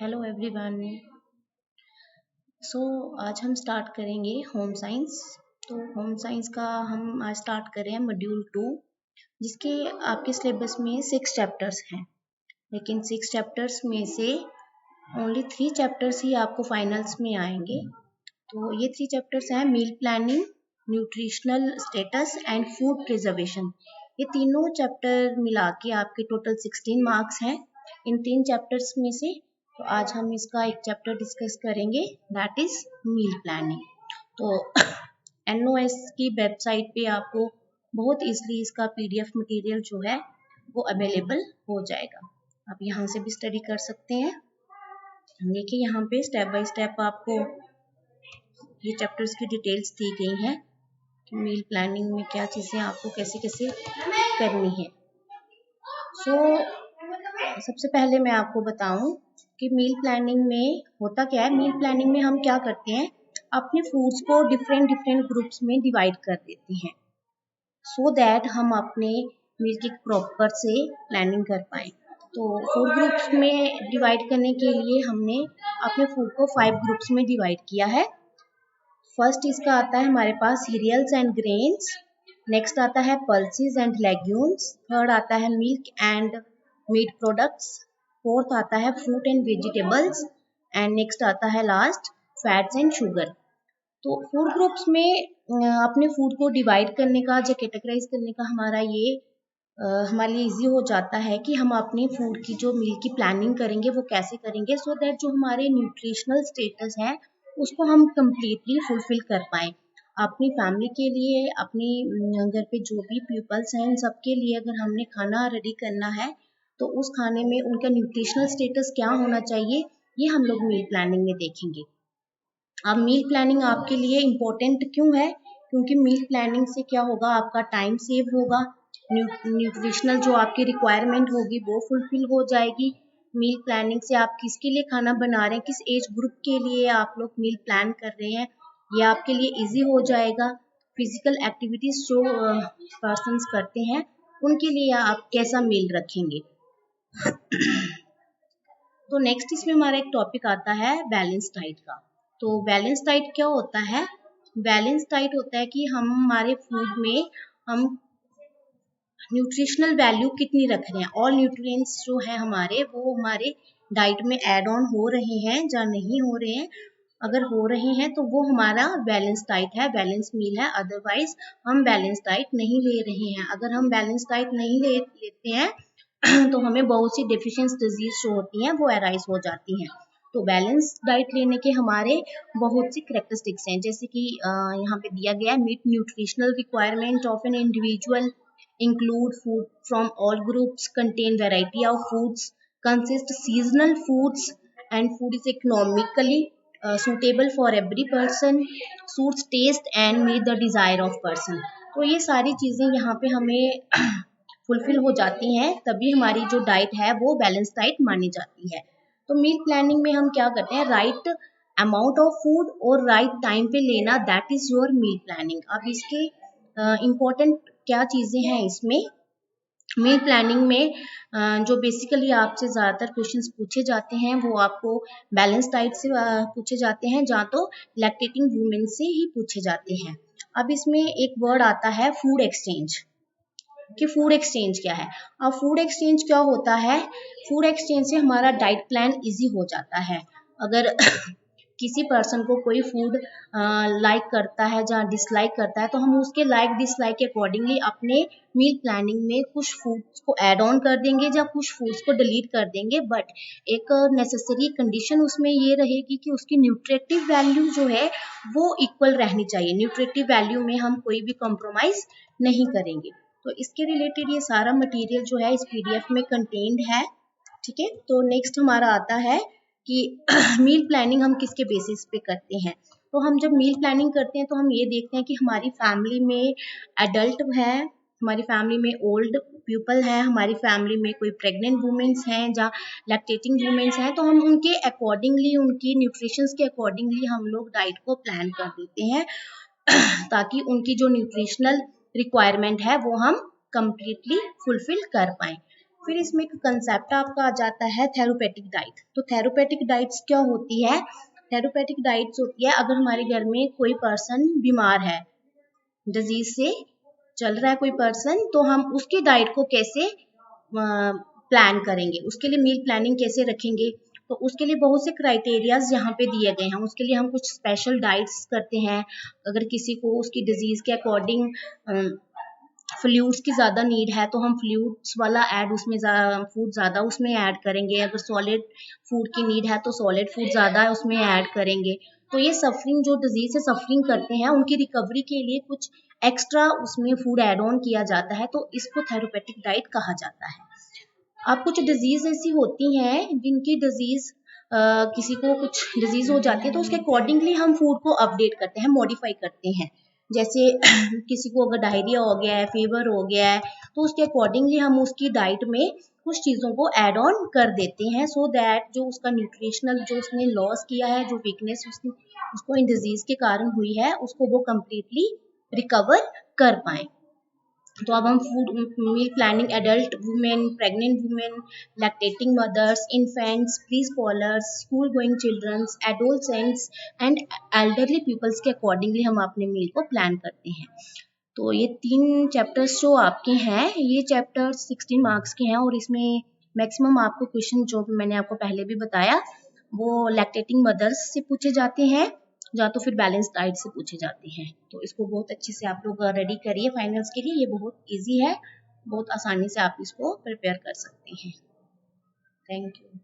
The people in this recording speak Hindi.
Hello everyone. सो आज हम स्टार्ट करेंगे होम साइंस। तो होम साइंस का हम आज स्टार्ट करें मॉड्यूल 2, जिसके आपके सिलेबस में 6 चैप्टर्स हैं, लेकिन 6 चैप्टर्स में से ओनली 3 चैप्टर्स ही आपको फाइनल्स में आएंगे। तो ये 3 चैप्टर्स हैं meal planning, nutritional status and food preservation. ये तीनों चैप्टर मिला के आपके टोटल 16 मार्क्स हैं इन 3 चैप्टर्स में से। तो आज हम इसका एक चैप्टर डिस्कस करेंगे, दैट इज मील प्लानिंग। तो NOS की वेबसाइट पे आपको बहुत ईजिली इसका PDF मटेरियल जो है वो अवेलेबल हो जाएगा। आप यहाँ से भी स्टडी कर सकते हैं। देखिए यहाँ पे स्टेप बाय स्टेप आपको ये चैप्टर्स की डिटेल्स दी गई हैं कि मील प्लानिंग में क्या चीज़ें आपको कैसे कैसे करनी है। सबसे पहले मैं आपको बताऊं कि मील प्लानिंग में होता क्या है। मील प्लानिंग में हम क्या करते हैं, अपने फूड्स को डिफरेंट डिफरेंट ग्रुप्स में डिवाइड कर देते हैं सो दैट हम अपने मील की प्रॉपर से प्लानिंग कर पाएँ। तो फूड ग्रुप्स में डिवाइड करने के लिए हमने अपने फूड को 5 ग्रुप्स में डिवाइड किया है। फर्स्ट इसका आता है हमारे पास सीरियल्स एंड ग्रेन्स, नेक्स्ट आता है पल्सेस एंड लेग्यूम्स, थर्ड आता है milk and meat products, fourth आता है fruit and vegetables and next आता है लास्ट फैट्स एंड शुगर। तो फूड ग्रुप्स में अपने फूड को डिवाइड करने का, जो कैटेगराइज करने का हमारा ये हमारे लिए इजी हो जाता है कि हम अपने फूड की जो मील की प्लानिंग करेंगे वो कैसे करेंगे सो दैट जो हमारे न्यूट्रिशनल स्टेटस है उसको हम कम्प्लीटली फुलफिल कर पाएँ। अपनी फैमिली के लिए, अपनी घर पे जो भी पीपल्स हैं, उन सबके लिए अगर हमने खाना रेडी करना है तो उस खाने में उनका न्यूट्रिशनल स्टेटस क्या होना चाहिए, ये हम लोग मील प्लानिंग में देखेंगे। अब मील प्लानिंग आपके लिए इम्पोर्टेंट क्यों है? क्योंकि मील प्लानिंग से क्या होगा, आपका टाइम सेव होगा, न्यूट्रिशनल जो आपकी रिक्वायरमेंट होगी वो फुलफिल हो जाएगी। मील प्लानिंग से आप किसके लिए खाना बना रहे हैं, किस एज ग्रुप के लिए आप लोग मील प्लान कर रहे हैं, ये आपके लिए इजी हो जाएगा। फिजिकल एक्टिविटीज जो पर्सन्स करते हैं उनके लिए आप कैसा मील रखेंगे। तो नेक्स्ट इसमें हमारा एक टॉपिक आता है बैलेंस डाइट का। तो बैलेंस डाइट क्या होता है? बैलेंस डाइट होता है कि हम हमारे फूड में हम न्यूट्रिशनल वैल्यू कितनी रख रहे हैं, ऑल न्यूट्रिएंट्स जो है हमारे वो हमारे डाइट में ऐड ऑन हो रहे हैं या नहीं हो रहे हैं। अगर हो रहे हैं तो वो हमारा बैलेंस डाइट है, बैलेंस मील है। अदरवाइज हम बैलेंस डाइट नहीं ले रहे हैं। अगर हम बैलेंस डाइट नहीं लेते हैं तो हमें बहुत सी डेफिशिएंसी डिजीज जो होती हैं वो अराइज हो जाती हैं। तो बैलेंस डाइट लेने के हमारे बहुत सी कैरेक्टरिस्टिक्स हैं, जैसे कि यहाँ पे दिया गया है, meet nutritional requirement of an individual include food from all groups, contain variety of foods, consist seasonal foods and food is economically suitable for every person, suits taste and meet the desire of person। तो ये सारी चीज़ें यहाँ पे हमें फुलफिल हो जाती हैं, तभी हमारी जो डाइट है वो बैलेंस डाइट मानी जाती है। तो मील प्लानिंग में हम क्या करते हैं, राइट अमाउंट ऑफ फूड और राइट टाइम पे लेना, that is your meal planning. अब इसके इम्पोर्टेंट क्या चीज़ें हैं इसमें मील प्लानिंग में, जो बेसिकली आपसे ज़्यादातर क्वेश्चंस पूछे जाते हैं वो आपको बैलेंस डाइट से पूछे जाते हैं, जहाँ तो लैक्टेटिंग वुमेन से ही पूछे जाते हैं। अब इसमें एक वर्ड आता है फूड एक्सचेंज, कि फूड एक्सचेंज क्या है। अब फूड एक्सचेंज क्या होता है, फूड एक्सचेंज से हमारा डाइट प्लान इजी हो जाता है। अगर किसी पर्सन को कोई फूड लाइक करता है या डिसलाइक करता है तो हम उसके लाइक डिसलाइक के अकॉर्डिंगली अपने मील प्लानिंग में कुछ फूड्स को ऐड ऑन कर देंगे या कुछ फूड्स को डिलीट कर देंगे। बट एक नेसेसरी कंडीशन उसमें ये रहेगी कि उसकी न्यूट्रिटिव वैल्यू जो है वो इक्वल रहनी चाहिए। न्यूट्रिटिव वैल्यू में हम कोई भी कॉम्प्रोमाइज नहीं करेंगे। तो इसके रिलेटेड ये सारा मटेरियल जो है इस PDF में कंटेन्ड है। ठीक है, तो नेक्स्ट हमारा आता है कि मील प्लानिंग हम किसके बेसिस पे करते हैं। तो हम जब मील प्लानिंग करते हैं तो हम ये देखते हैं कि हमारी फैमिली में एडल्ट है, हमारी फैमिली में ओल्ड पीपल है, हमारी फैमिली में कोई प्रेग्नेंट वुमेन्स हैं या लैक्टेटिंग वुमेन्स हैं, तो हम उनके अकॉर्डिंगली, उनकी न्यूट्रिशंस के अकॉर्डिंगली हम लोग डाइट को प्लान कर देते हैं ताकि उनकी जो न्यूट्रिशनल रिक्वायरमेंट है वो हम कंप्लीटली फुलफिल कर पाएँ। फिर इसमें एक कंसेप्ट आपका आ जाता है थेरेपेटिक डाइट। तो थेरेपेटिक डाइट्स क्या होती है? थेरेपेटिक डाइट्स होती है अगर हमारे घर में कोई पर्सन बीमार है, डिजीज से चल रहा है कोई पर्सन, तो हम उसकी डाइट को कैसे प्लान करेंगे, उसके लिए मील प्लानिंग कैसे रखेंगे। तो उसके लिए बहुत से क्राइटेरियाज यहाँ पे दिए गए हैं। उसके लिए हम कुछ स्पेशल डाइट्स करते हैं। अगर किसी को उसकी डिजीज के अकॉर्डिंग फ्लूइड्स की ज़्यादा नीड है तो हम फ्लूइड्स वाला ऐड उसमें फूड ज़्यादा उसमें ऐड करेंगे। अगर सॉलिड फूड की नीड है तो सॉलिड फूड ज़्यादा उसमें ऐड करेंगे। तो ये सफरिंग, जो डिजीज से सफरिंग करते हैं, उनकी रिकवरी के लिए कुछ एक्स्ट्रा उसमें फूड ऐड ऑन किया जाता है, तो इसको थेरेपेटिक डाइट कहा जाता है। अब कुछ डिजीज ऐसी होती हैं जिनकी डिजीज किसी को कुछ डिजीज हो जाती है तो उसके अकॉर्डिंगली हम फूड को अपडेट करते हैं, मॉडिफाई करते हैं। जैसे किसी को अगर डायरिया हो गया है, फीवर हो गया है, तो उसके अकॉर्डिंगली हम उसकी डाइट में कुछ चीज़ों को ऐड ऑन कर देते हैं, सो दैट जो उसका न्यूट्रिशनल जो उसने लॉस किया है, जो वीकनेस उसको इन डिजीज के कारण हुई है, उसको वो कम्प्लीटली रिकवर कर पाए। तो अब हम food meal planning adult women, pregnant women, lactating mothers, infants, pre scholars, school going childrens, adolescents and elderly peoples के अकॉर्डिंगली हम अपने मील को प्लान करते हैं। तो ये 3 चैप्टर्स जो आपके हैं, ये चैप्टर्स 16 मार्क्स के हैं और इसमें मैक्सिमम आपको क्वेश्चन जो मैंने आपको पहले भी बताया वो लैक्टेटिंग मदर्स से पूछे जाते हैं या तो फिर बैलेंस डाइट से पूछे जाते हैं। तो इसको बहुत अच्छे से आप लोग रेडी करिए फाइनल्स के लिए। ये बहुत इजी है, बहुत आसानी से आप इसको प्रिपेयर कर सकते हैं। Thank you.